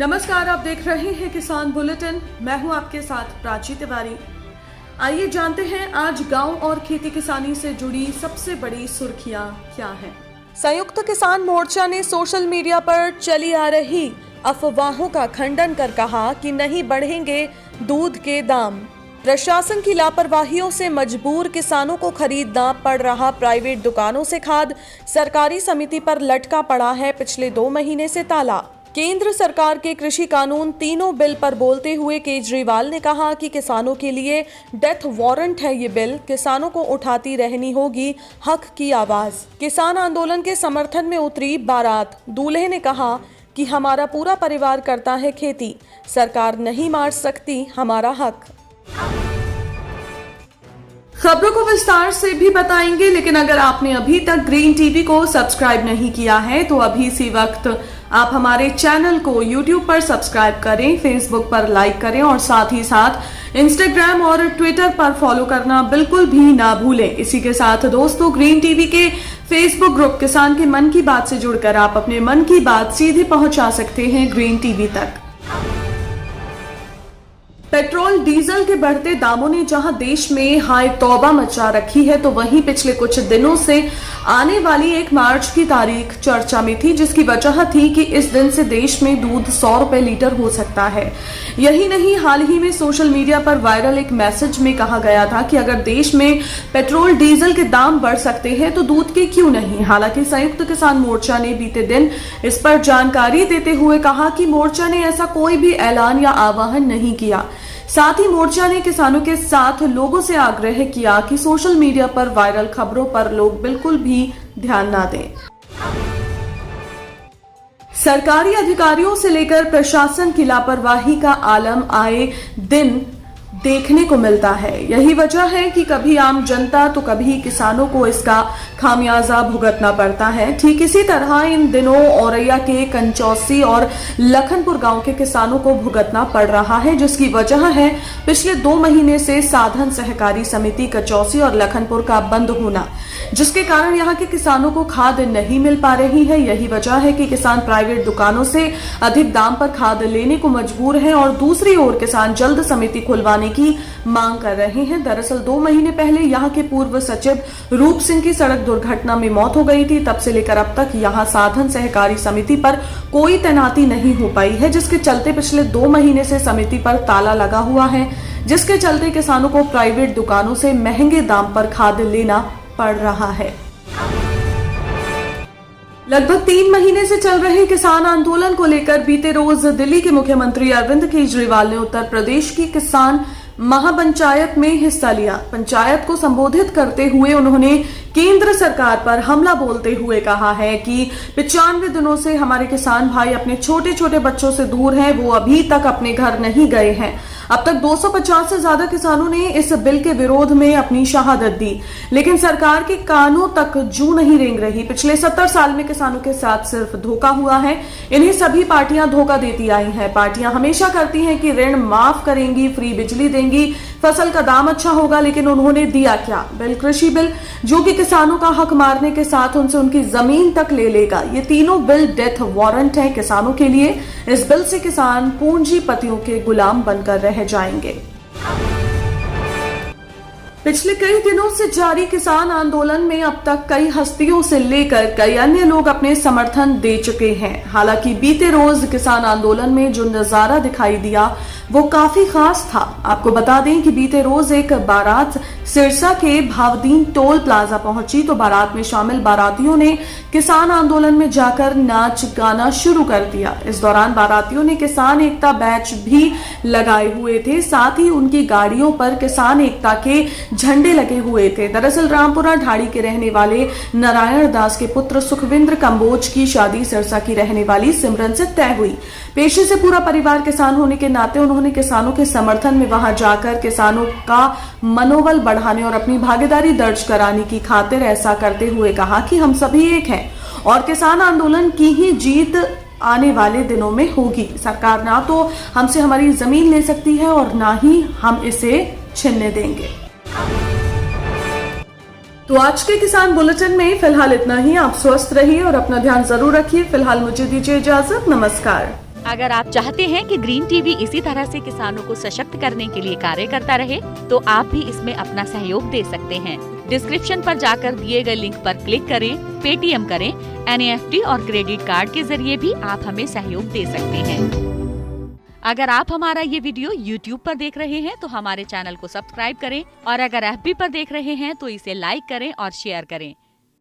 नमस्कार, आप देख रहे हैं किसान बुलेटिन। मैं हूं आपके साथ प्राची तिवारी। आइए जानते हैं आज गांव और खेती किसानी से जुड़ी सबसे बड़ी सुर्खियां क्या हैं। संयुक्त किसान मोर्चा ने सोशल मीडिया पर चली आ रही अफवाहों का खंडन कर कहा कि नहीं बढ़ेंगे दूध के दाम। प्रशासन की लापरवाहियों से मजबूर किसानों को खरीदना पड़ रहा प्राइवेट दुकानों से खाद। सरकारी समिति पर लटका पड़ा है पिछले 2 महीने से ताला। केंद्र सरकार के कृषि कानून तीनों बिल पर बोलते हुए केजरीवाल ने कहा कि किसानों के लिए डेथ वारंट है ये बिल। किसानों को उठाती रहनी होगी हक की आवाज। किसान आंदोलन के समर्थन में उतरी बारात। दूल्हे ने कहा कि हमारा पूरा परिवार करता है खेती, सरकार नहीं मार सकती हमारा हक। खबरों को विस्तार से भी बताएंगे, लेकिन अगर आपने अभी तक ग्रीन टीवी को सब्सक्राइब नहीं किया है तो अभी इसी वक्त आप हमारे चैनल को YouTube पर सब्सक्राइब करें, Facebook पर लाइक करें और साथ ही साथ Instagram और Twitter पर फॉलो करना बिल्कुल भी ना भूलें। इसी के साथ दोस्तों, ग्रीन टीवी के Facebook ग्रुप किसान के मन की बात से जुड़कर आप अपने मन की बात सीधे पहुंचा सकते हैं ग्रीन टीवी तक। पेट्रोल डीजल के बढ़ते दामों ने जहां देश में हाय तौबा मचा रखी है, तो वहीं पिछले कुछ दिनों से आने वाली 1 मार्च की तारीख चर्चा में थी, जिसकी वजह थी कि इस दिन से देश में दूध 100 रुपए लीटर हो सकता है। यही नहीं, हाल ही में सोशल मीडिया पर वायरल एक मैसेज में कहा गया था कि अगर देश में पेट्रोल डीजल के दाम बढ़ सकते हैं तो दूध के क्यों नहीं। हालांकि संयुक्त किसान मोर्चा ने बीते दिन इस पर जानकारी देते हुए कहा कि मोर्चा ने ऐसा कोई भी ऐलान या आह्वान नहीं किया। साथ ही मोर्चा ने किसानों के साथ लोगों से आग्रह किया कि सोशल मीडिया पर वायरल खबरों पर लोग बिल्कुल भी ध्यान ना दें। सरकारी अधिकारियों से लेकर प्रशासन की लापरवाही का आलम आए दिन देखने को मिलता है। यही वजह है कि कभी आम जनता तो कभी किसानों को इसका खामियाजा भुगतना पड़ता है। ठीक इसी तरह इन दिनों औरैया के कंचौसी और लखनपुर गांव के किसानों को भुगतना पड़ रहा है, जिसकी वजह है पिछले 2 महीने से साधन सहकारी समिति कंचौसी और लखनपुर का बंद होना, जिसके कारण यहाँ के किसानों को खाद नहीं मिल पा रही है। यही वजह है कि किसान प्राइवेट दुकानों से अधिक दाम पर खाद लेने को मजबूर हैं और दूसरी ओर किसान जल्द समिति खुलवाने की मांग कर रहे हैं। दरअसल 2 महीने पहले यहाँ के पूर्व सचिव रूप सिंह की सड़क दुर्घटना में मौत हो गई थी। तब से लेकर अब तक यहाँ साधन सहकारी समिति पर कोई तैनाती नहीं हो पाई है, जिसके चलते पिछले 2 महीने से समिति पर ताला लगा हुआ है, जिसके चलते किसानों को प्राइवेट दुकानों से महंगे दाम पर खाद लेना पड़ रहा है। लगभग 3 महीने से चल रहे किसान आंदोलन को लेकर बीते रोज दिल्ली के मुख्यमंत्री अरविंद केजरीवाल ने उत्तर प्रदेश की किसान महापंचायत में हिस्सा लिया। पंचायत को संबोधित करते हुए उन्होंने केंद्र सरकार पर हमला बोलते हुए कहा है कि 95 दिनों से हमारे किसान भाई अपने छोटे छोटे बच्चों से दूर हैं, वो अभी तक अपने घर नहीं गए हैं। अब तक 250 से ज्यादा किसानों ने इस बिल के विरोध में अपनी शहादत दी, लेकिन सरकार के कानों तक जू नहीं रेंग रही। पिछले 70 साल में किसानों के साथ सिर्फ धोखा हुआ है। इन्हें सभी पार्टियां धोखा देती आई हैं। पार्टियां हमेशा करती हैं कि ऋण माफ करेंगी, फ्री बिजली देंगी, फसल का दाम अच्छा होगा, लेकिन उन्होंने दिया क्या? बिल कृषि बिल, जो कि किसानों का हक मारने के साथ उनसे उनकी जमीन तक ले लेगा। ये तीनों बिल डेथ वारंट है किसानों के लिए। इस बिल से किसान पूंजीपतियों के गुलाम बनकर रह जाएंगे। पिछले कई दिनों से जारी किसान आंदोलन में अब तक कई हस्तियों से लेकर कई अन्य लोग अपने समर्थन दे चुके हैं। हालांकि बीते रोज किसान आंदोलन में जो नजारा दिखाई दिया वो काफी खास था। आपको बता दें कि बीते रोज एक बारात सिरसा के भावदीन टोल प्लाजा पहुंची, तो बारात में शामिल बारातियों ने किसान आंदोलन में जाकर नाच गाना शुरू कर दिया। इस दौरान बारातियों ने किसान एकता बैच भी लगाए हुए थे, साथ ही उनकी गाड़ियों पर किसान एकता के झंडे लगे हुए थे। दरअसल रामपुरा ढाड़ी के रहने वाले नारायण दास के पुत्र सुखविंद्र कंबोज की शादी सिरसा की रहने वाली सिमरन से तय हुई। पेशे से पूरा परिवार किसान होने के नाते उन्होंने किसानों के समर्थन में वहां जाकर किसानों का मनोबल बढ़ाने और अपनी भागीदारी दर्ज कराने की खातिर ऐसा करते हुए कहा कि हम सभी एक हैं और किसान आंदोलन की ही जीत आने वाले दिनों में होगी। सरकार ना तो हमसे हमारी जमीन ले सकती है और ना ही हम इसे छीनने देंगे। तो आज के किसान बुलेटिन में फिलहाल इतना ही। आप स्वस्थ रहिए और अपना ध्यान जरूर रखिए। फिलहाल मुझे दीजिए इजाजत। नमस्कार। अगर आप चाहते हैं कि ग्रीन टीवी इसी तरह से किसानों को सशक्त करने के लिए कार्य करता रहे, तो आप भी इसमें अपना सहयोग दे सकते हैं। डिस्क्रिप्शन पर जाकर दिए गए लिंक पर क्लिक करें, पेटीएम करें, NEFT और क्रेडिट कार्ड के जरिए भी आप हमें सहयोग दे सकते हैं। अगर आप हमारा ये वीडियो YouTube पर देख रहे हैं तो हमारे चैनल को सब्सक्राइब करें और अगर FB पर देख रहे हैं तो इसे लाइक करें और शेयर करें।